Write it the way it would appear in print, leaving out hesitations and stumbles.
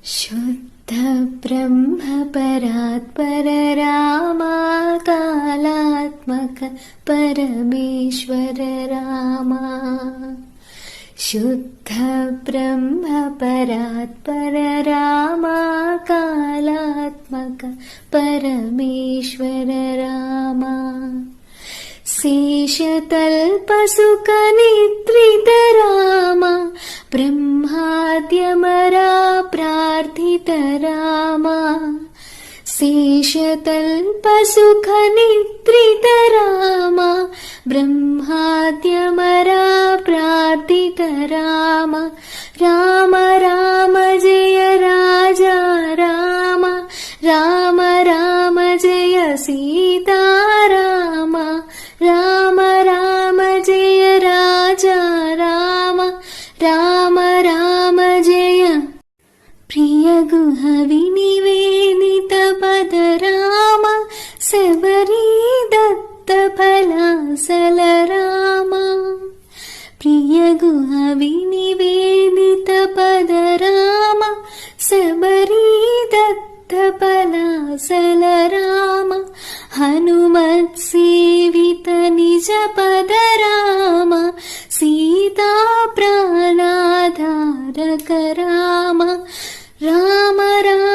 शुद्ध ब्रह्म परात्पर रामा कालात्मक परमेश्वर रामा। शुद्ध ब्रह्म परात्पर रामा कालात्मक परमेश्वर रामा। शेषतल्पसुखनिद्रित रामा ब्रह्माद्यमरा प्रार्थित रामा। शेषतल्पसुखनिद्रित रामा ब्रह्माद्यमरा प्रार्थित रामा। राम राम जय राजा राम, राम राम जय सीता राम, राम राम जय राजा राम, राम राम जय। प्रिय गुह विनिवेदित पद राम, सबरी दत्त फलासल राम। प्रिय गुह विनिवेदित पद राम, सबरी दत्त फलासल राम। हनुमत् सेवित निज पद राम, सीता प्राणाधारक राम, राम राम